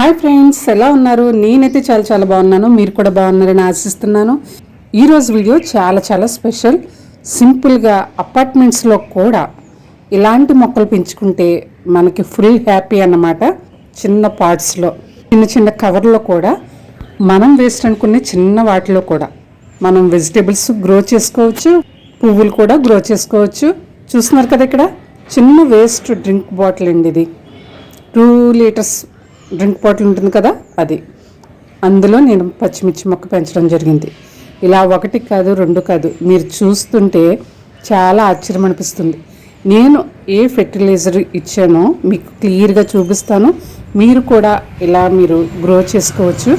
Hi friends, ఎలా ఉన్నారు? నేనైతే చాలా చాలా బాగున్నాను. మీరు కూడా బాగున్నారని ఆశిస్తున్నాను. ఈరోజు వీడియో చాలా చాలా స్పెషల్. సింపుల్గా అపార్ట్మెంట్స్లో కూడా ఇలాంటి మొక్కలు పెంచుకుంటే మనకి ఫుల్ హ్యాపీ అన్నమాట. చిన్న పార్ట్స్లో, చిన్న చిన్న కవర్లో కూడా మనం వేస్ట్ అనుకునే చిన్న వాటిలో కూడా మనం వెజిటేబుల్స్ గ్రో చేసుకోవచ్చు, పువ్వులు కూడా గ్రో చేసుకోవచ్చు. చూస్తున్నారు కదా, ఇక్కడ చిన్న వేస్ట్ డ్రింక్ బాటిల్ అండి. ఇది 2 లీటర్స్ డ్రింక్ బాటిల్ ఉంటుంది కదా, అది. అందులో నేను పచ్చిమిర్చి మొక్క పెంచడం జరిగింది. ఇలా 1 కాదు 2 కాదు, మీరు చూస్తుంటే చాలా ఆశ్చర్యం అనిపిస్తుంది. నేను ఏ ఫెర్టిలైజర్ ఇచ్చానో మీకు క్లియర్గా చూపిస్తాను. మీరు కూడా ఇలా మీరు గ్రో చేసుకోవచ్చు.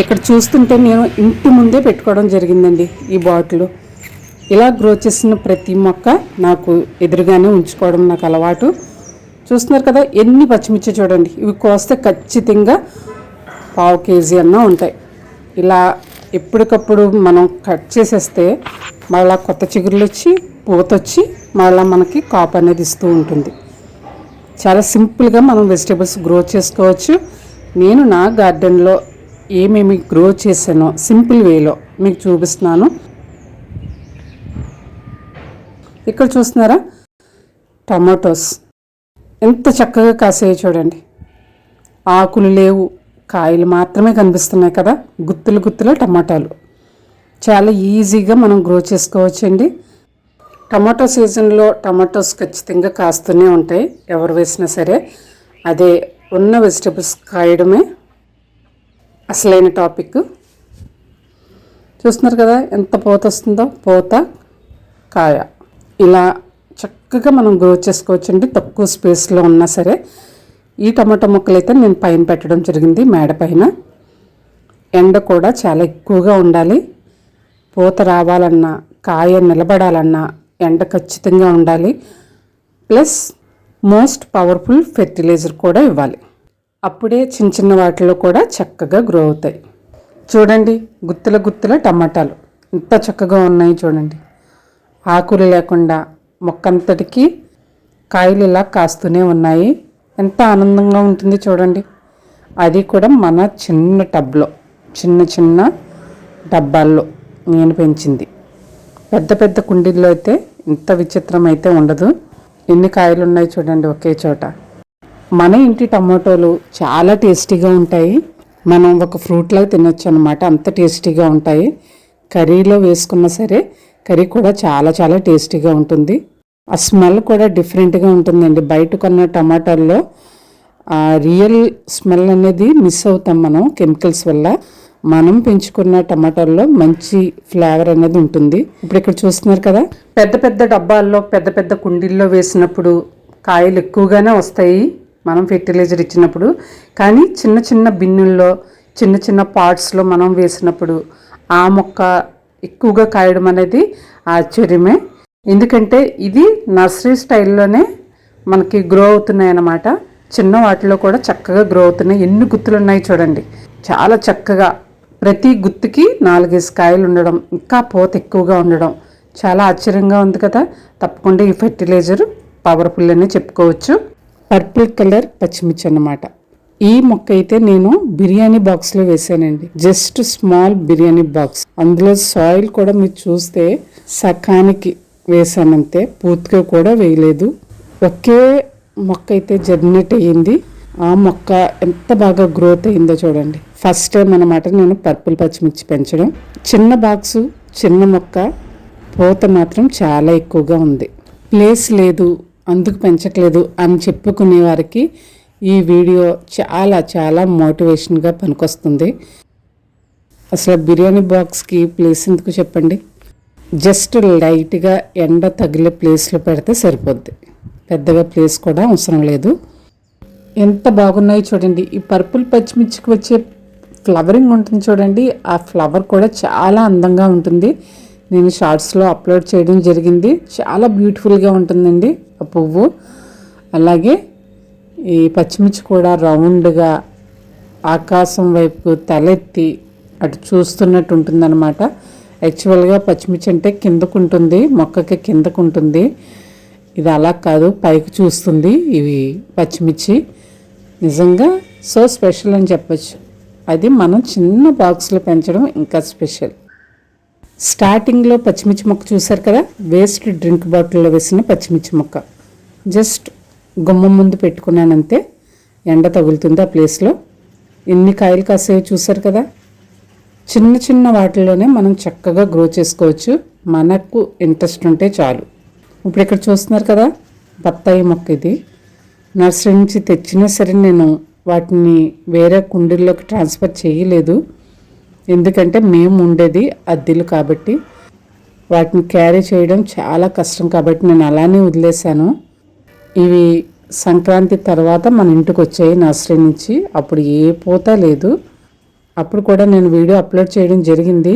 ఇక్కడ చూస్తుంటే నేను ఇంటి ముందే పెట్టుకోవడం జరిగిందండి ఈ బాటిల్. ఇలా గ్రో చేసిన ప్రతి మొక్క నాకు ఎదురుగానే ఉంచుకోవడం నాకు అలవాటు. చూస్తున్నారు కదా, ఎన్ని పచ్చిమిర్చి చూడండి. ఇవి కోస్తే ఖచ్చితంగా 1/2 కేజీ అన్నా ఉంటాయి. ఇలా ఎప్పటికప్పుడు మనం కట్ చేసేస్తే మళ్ళీ కొత్త చిగురులు వచ్చి పూతొచ్చి మళ్ళీ మనకి కాపు అనేది ఇస్తూ ఉంటుంది. చాలా సింపుల్గా మనం వెజిటేబుల్స్ గ్రో చేసుకోవచ్చు. నేను నా గార్డెన్లో ఏమేమి గ్రో చేశానో సింపుల్ వేలో మీకు చూపిస్తున్నాను. ఇక్కడ చూస్తున్నారా, టమాటోస్ ఎంత చక్కగా కాసాయో చూడండి. ఆకులు లేవు, కాయలు మాత్రమే కనిపిస్తున్నాయి కదా. గుత్తులు గుత్తుల టమాటాలు చాలా ఈజీగా మనం గ్రో చేసుకోవచ్చండి. టమాటో సీజన్లో టమాటోస్ ఖచ్చితంగా కాస్తూనే ఉంటాయి, ఎవరు వేసినా సరే. అదే ఉన్న వెజిటేబుల్స్ కాయడమే అసలైన టాపిక్. చూస్తున్నారు కదా ఎంత పూత వస్తుందో, పూత కాయ. ఇలా చక్కగా మనం గ్రో చేసుకోవచ్చండి, తక్కువ స్పేస్లో ఉన్నా సరే. ఈ టమాటో మొక్కలు అయితే నేను పైన పెట్టడం జరిగింది, మేడ పైన. ఎండ కూడా చాలా ఎక్కువగా ఉండాలి. పూత రావాలన్నా, కాయ నిలబడాలన్నా ఎండ ఖచ్చితంగా ఉండాలి. ప్లస్ మోస్ట్ పవర్ఫుల్ ఫెర్టిలైజర్ కూడా ఇవ్వాలి. అప్పుడే చిన్న చిన్న వాటిలో కూడా చక్కగా గ్రో అవుతాయి. చూడండి, గుత్తుల గుత్తుల టమాటాలు ఎంత చక్కగా ఉన్నాయి చూడండి. ఆకులు లేకుండా మొక్కంతటికి కాయలు ఇలా కాస్తూనే ఉన్నాయి. ఎంత ఆనందంగా ఉంటుంది చూడండి. అది కూడా మన చిన్న టబ్లో, చిన్న చిన్న డబ్బాల్లో నేను పెంచింది. పెద్ద పెద్ద కుండీల్లో అయితే ఇంత విచిత్రం అయితే ఉండదు. ఎన్ని కాయలు ఉన్నాయి చూడండి ఒకే చోట. మన ఇంటి టమాటోలు చాలా టేస్టీగా ఉంటాయి. మనం ఒక ఫ్రూట్లాగా తినొచ్చు అనమాట, అంత టేస్టీగా ఉంటాయి. కర్రీలో వేసుకున్నా సరే కర్రీ కూడా చాలా చాలా టేస్టీగా ఉంటుంది. ఆ స్మెల్ కూడా డిఫరెంట్గా ఉంటుందండి. బయట కొన్న టమాటాల్లో ఆ రియల్ స్మెల్ అనేది మిస్ అవుతాం మనం కెమికల్స్ వల్ల. మనం పెంచుకున్న టమాటాల్లో మంచి ఫ్లేవర్ అనేది ఉంటుంది. ఇప్పుడు ఇక్కడ చూస్తున్నారు కదా, పెద్ద పెద్ద డబ్బాల్లో, పెద్ద పెద్ద కుండీల్లో వేసినప్పుడు కాయలు ఎక్కువగానే వస్తాయి మనం ఫెర్టిలైజర్ ఇచ్చినప్పుడు. కానీ చిన్న చిన్న బిన్నుల్లో, చిన్న చిన్న పాట్స్లో మనం వేసినప్పుడు ఆ మొక్క ఎక్కువగా కాయడం అనేది ఆశ్చర్యమే. ఎందుకంటే ఇది నర్సరీ స్టైల్లోనే మనకి గ్రో అవుతున్నాయి అన్నమాట. చిన్న వాటిలో కూడా చక్కగా గ్రో అవుతున్నాయి. ఎన్ని గుత్తులు ఉన్నాయి చూడండి, చాలా చక్కగా. ప్రతి గుత్తుకి 4-5 కాయలు ఉండడం, ఇంకా పూత ఎక్కువగా ఉండడం చాలా ఆశ్చర్యంగా ఉంది కదా. తప్పకుండా ఈ ఫెర్టిలైజర్ పవర్ఫుల్ అనే చెప్పుకోవచ్చు. పర్పుల్ కలర్ పచ్చిమిర్చి అన్నమాట. ఈ మొక్క అయితే నేను బిర్యానీ బాక్స్లో వేసానండి. Just small biryani box. అందులో సాయిల్ కూడా మీరు చూస్తే సకానికి వేసానంతే, పూర్తిగా కూడా వేయలేదు. ఒకే మొక్క అయితే జర్మినేట్ అయ్యింది. ఆ మొక్క ఎంత బాగా గ్రోత్ అయిందో చూడండి. ఫస్ట్ టైం అన్నమాట నేను పర్పుల్ పచ్చిమిర్చి పెంచడం. చిన్న బాక్సు, చిన్న మొక్క, పూత మాత్రం చాలా ఎక్కువగా ఉంది. ప్లేస్ లేదు అందుకు పెంచట్లేదు అని చెప్పుకునే వారికి ఈ వీడియో చాలా చాలా మోటివేషన్గా పనికొస్తుంది. అసలు బిర్యానీ బాక్స్కి ప్లేస్ ఎందుకు చెప్పండి? జస్ట్ లైట్గా ఎండ తగిలే ప్లేస్లో పెడితే సరిపోద్ది, పెద్దగా ప్లేస్ కూడా అవసరం లేదు. ఎంత బాగున్నాయి చూడండి. ఈ పర్పుల్ పచ్చిమిర్చికి వచ్చే ఫ్లవరింగ్ ఉంటుంది చూడండి, ఆ ఫ్లవర్ కూడా చాలా అందంగా ఉంటుంది. నేను షార్ట్స్లో అప్లోడ్ చేయడం జరిగింది. చాలా బ్యూటిఫుల్గా ఉంటుందండి ఆ పువ్వు. అలాగే ఈ పచ్చిమిర్చి కూడా రౌండ్గా ఆకాశం వైపు తలెత్తి అటు చూస్తున్నట్టు ఉంటుందన్నమాట. యాక్చువల్గా పచ్చిమిర్చి అంటే కిందకు ఉంటుంది, మొక్కకి కిందకు ఉంటుంది. ఇది అలా కాదు, పైకి చూస్తుంది. ఇవి పచ్చిమిర్చి నిజంగా సో స్పెషల్ అని చెప్పొచ్చు. అది మనం చిన్న బాక్స్లో పెంచడం ఇంకా స్పెషల్. స్టార్టింగ్లో పచ్చిమిర్చి మొక్క చూసారు కదా, వేస్ట్ డ్రింక్ బాటిల్లో వేసిన పచ్చిమిర్చి మొక్క. జస్ట్ గుమ్మం ముందు పెట్టుకున్నానంతే, ఎండ తగులుతుంది ఆ ప్లేస్లో. ఎన్ని కాయలు కాసేవి చూసారు కదా. చిన్న చిన్న వాటిల్లోనే మనం చక్కగా గ్రో చేసుకోవచ్చు, మనకు ఇంట్రెస్ట్ ఉంటే చాలు. ఇప్పుడు ఇక్కడ చూస్తున్నారు కదా బత్తాయి మొక్క. ఇది నర్సరీ నుంచి తెచ్చినా సరే నేను వాటిని వేరే కుండీల్లోకి ట్రాన్స్ఫర్ చేయలేదు, ఎందుకంటే మేము ఉండేది అద్దెలు కాబట్టి వాటిని క్యారీ చేయడం చాలా కష్టం కాబట్టి నేను అలానే వదిలేశాను. ఇవి సంక్రాంతి తర్వాత మన ఇంటికి వచ్చాయి నర్సరీ నుంచి. అప్పుడు ఏ పూత లేదు. అప్పుడు కూడా నేను వీడియో అప్లోడ్ చేయడం జరిగింది,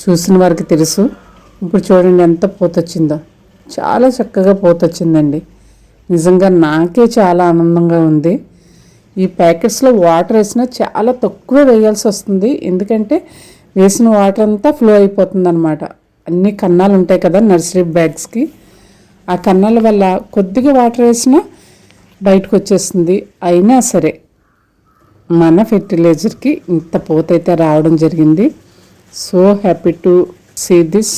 చూసిన వారికి తెలుసు. ఇప్పుడు చూడండి ఎంత పూత వచ్చిందో, చాలా చక్కగా పూత వచ్చిందండి. నిజంగా నాకే చాలా ఆనందంగా ఉంది. ఈ ప్యాకెట్స్లో వాటర్ వేసినా చాలా తక్కువ వేయాల్సి వస్తుంది, ఎందుకంటే వేసిన వాటర్ అంతా ఫ్లో అయిపోతుంది అనమాట. అన్ని కన్నాలు ఉంటాయి కదా నర్సరీ బ్యాగ్స్కి, ఆ కన్నాల వల్ల కొద్దిగా వాటర్ వేసినా బయటకు వచ్చేస్తుంది. అయినా సరే మన ఫెర్టిలైజర్కి ఇంత పూత అయితే రావడం జరిగింది. So happy to see this.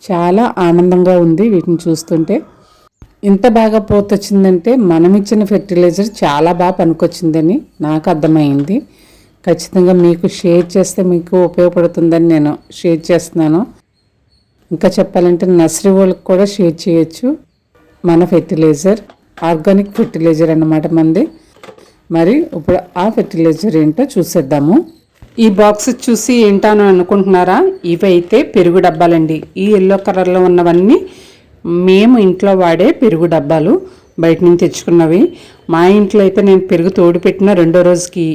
చాలా ఆనందంగా ఉంది వీటిని చూస్తుంటే. ఇంత బాగా పూత వచ్చిందంటే మనం ఇచ్చిన ఫెర్టిలైజర్ చాలా బాగా పనికొచ్చిందని నాకు అర్థమైంది. ఖచ్చితంగా మీకు షేర్ చేస్తే మీకు ఉపయోగపడుతుందని నేను షేర్ చేస్తున్నాను. ఇంకా చెప్పాలంటే నర్సరీ వాళ్ళకి కూడా షేర్ చేయొచ్చు. మన ఫెర్టిలైజర్ ఆర్గానిక్ ఫెర్టిలైజర్ అన్నమాట మనది. మరి ఇప్పుడు ఆ ఫెర్టిలైజర్ ఏంటో చూసేద్దాము. ఈ బాక్స్ చూసి ఏంటాను అనుకుంటున్నారా? ఇవైతే పెరుగు డబ్బాలండి. ఈ ఎల్లో కలర్లో ఉన్నవన్నీ మేము ఇంట్లో వాడే పెరుగు డబ్బాలు, బయట నుంచి తెచ్చుకున్నవి. మా ఇంట్లో అయితే నేను పెరుగు తోడు పెట్టిన రెండో రోజుకి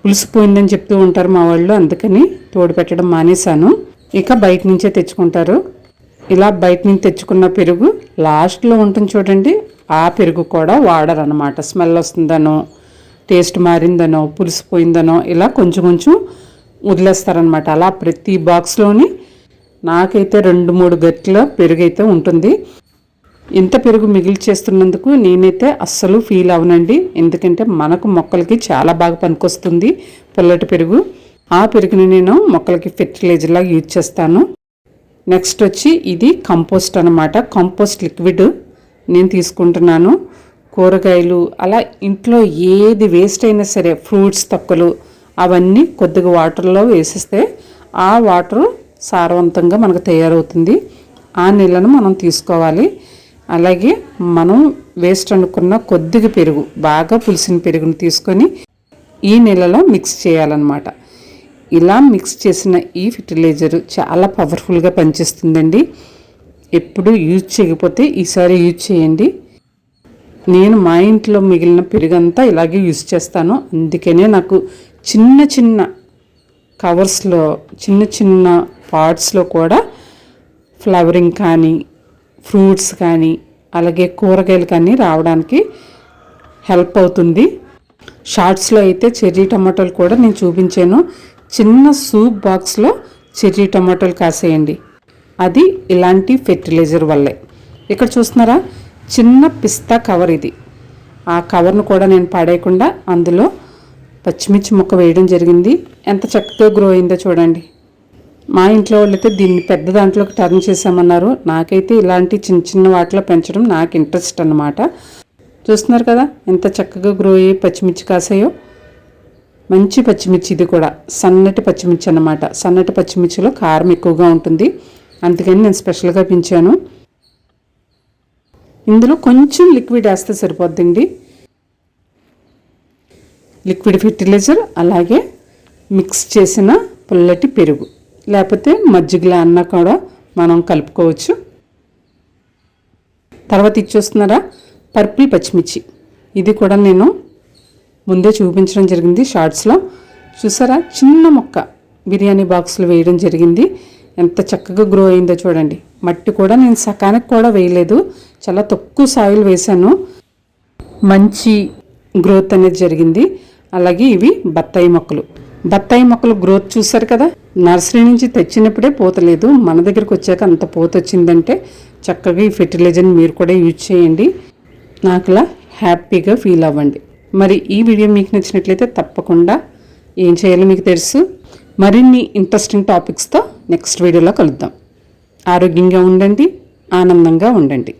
పులిసిపోయిందని చెప్తూ ఉంటారు మా వాళ్ళు, అందుకని తోడు పెట్టడం మానేశాను. ఇక బయట నుంచే తెచ్చుకుంటారు. ఇలా బయట నుంచి తెచ్చుకున్న పెరుగు లాస్ట్లో ఉంటుంది చూడండి, ఆ పెరుగు కూడా వాడరు అనమాట. స్మెల్ వస్తుందనో, టేస్ట్ మారిందనో, పులిసిపోయిందనో ఇలా కొంచెం కొంచెం వదిలేస్తారనమాట. అలా ప్రతి బాక్స్లోని నాకైతే 2-3 గట్ల పెరుగు అయితే ఉంటుంది. ఇంత పెరుగు మిగిల్చేస్తున్నందుకు నేనైతే అస్సలు ఫీల్ అవనండి, ఎందుకంటే మనకు మొక్కలకి చాలా బాగా పనికొస్తుంది పుల్లటి పెరుగు. ఆ పెరుగుని నేను మొక్కలకి ఫెర్టిలైజర్లాగా యూజ్ చేస్తాను. నెక్స్ట్ వచ్చి ఇది కంపోస్ట్ అనమాట. కంపోస్ట్ లిక్విడ్ నేను తీసుకుంటున్నాను. కూరగాయలు అలా ఇంట్లో ఏది వేస్ట్ అయినా సరే, ఫ్రూట్స్ తొక్కలు అవన్నీ కొద్దిగా వాటర్లో వేసేస్తే ఆ వాటరు సారవంతంగా మనకు తయారవుతుంది. ఆ నీళ్ళను మనం తీసుకోవాలి. అలాగే మనం వేస్ట్ అనుకున్న కొద్దిగా పెరుగు, బాగా పులిసిన పెరుగును తీసుకొని ఈ నీళ్ళలో మిక్స్ చేయాలన్నమాట. ఇలా మిక్స్ చేసిన ఈ ఫెర్టిలైజర్ చాలా పవర్ఫుల్గా పనిచేస్తుందండి. ఎప్పుడు యూజ్ చేయకపోతే ఈసారి యూజ్ చేయండి. నేను మా ఇంట్లో మిగిలిన పెరుగంతా ఇలాగే యూజ్ చేస్తాను. అందుకనే నాకు చిన్న చిన్న కవర్స్లో, చిన్న చిన్న పాట్స్లో కూడా ఫ్లవరింగ్ కానీ, ఫ్రూట్స్ కానీ, అలాగే కూరగాయలు కానీ రావడానికి హెల్ప్ అవుతుంది. షార్ట్స్లో అయితే చెర్రీ టమాటోలు కూడా నేను చూపించాను. చిన్న సూప్ బాక్స్లో చెర్రీ టమాటోలు కాసేయండి, అది ఇలాంటి ఫెర్టిలైజర్ వల్లే. ఇక్కడ చూస్తున్నారా చిన్న పిస్తా కవర్ ఇది. ఆ కవర్ను కూడా నేను పడేయకుండా అందులో పచ్చిమిర్చి మొక్క వేయడం జరిగింది. ఎంత చక్కగా గ్రో అయిందో చూడండి. మా ఇంట్లో వాళ్ళైతే దీన్ని పెద్ద దాంట్లోకి టర్న్ చేసామన్నారు. నాకైతే ఇలాంటి చిన్న చిన్న వాటిలో పెంచడం నాకు ఇంట్రెస్ట్ అన్నమాట. చూస్తున్నారు కదా ఎంత చక్కగా గ్రో అయ్యి పచ్చిమిర్చి కాసాయో. మంచి పచ్చిమిర్చి, ఇది కూడా సన్నటి పచ్చిమిర్చి అన్నమాట. సన్నటి పచ్చిమిర్చిలో కారం ఎక్కువగా ఉంటుంది, అందుకని నేను స్పెషల్గా పెంచాను. ఇందులో కొంచెం లిక్విడ్ వేస్తే సరిపోద్దండి. లిక్విడ్ ఫెర్టిలైజర్, అలాగే మిక్స్ చేసిన పుల్లటి పెరుగు, లేకపోతే మజ్జిగలా అన్నా కూడా మనం కలుపుకోవచ్చు. తర్వాత ఇచ్చేస్తున్నారా పర్పుల్ పచ్చిమిర్చి. ఇది కూడా నేను ముందే చూపించడం జరిగింది షార్ట్స్లో. చూసారా చిన్న మొక్క బిర్యానీ బాక్స్లో వేయడం జరిగింది. ఎంత చక్కగా గ్రో అయిందో చూడండి. మట్టి కూడా నేను సకానికి కూడా వేయలేదు, చాలా తక్కువ సాయిల్ వేశాను. మంచి గ్రోత్ అనేది జరిగింది. అలాగే ఇవి బత్తాయి మొక్కలు. బత్తాయి మొక్కలు గ్రోత్ చూసారు కదా. నర్సరీ నుంచి తెచ్చినప్పుడే పోతలేదు, మన దగ్గరికి వచ్చాక అంత పోత వచ్చిందంటే చక్కగా ఈ ఫెర్టిలైజర్ని మీరు కూడా యూజ్ చేయండి. నాకులా హ్యాపీగా ఫీల్ అవ్వండి. మరి ఈ వీడియో మీకు నచ్చినట్లయితే తప్పకుండా ఏం చేయాలో మీకు తెలుసు. మరిన్ని ఇంట్రెస్టింగ్ టాపిక్స్తో నెక్స్ట్ వీడియోలో కలుద్దాం. ఆరోగ్యంగా ఉండండి, ఆనందంగా ఉండండి.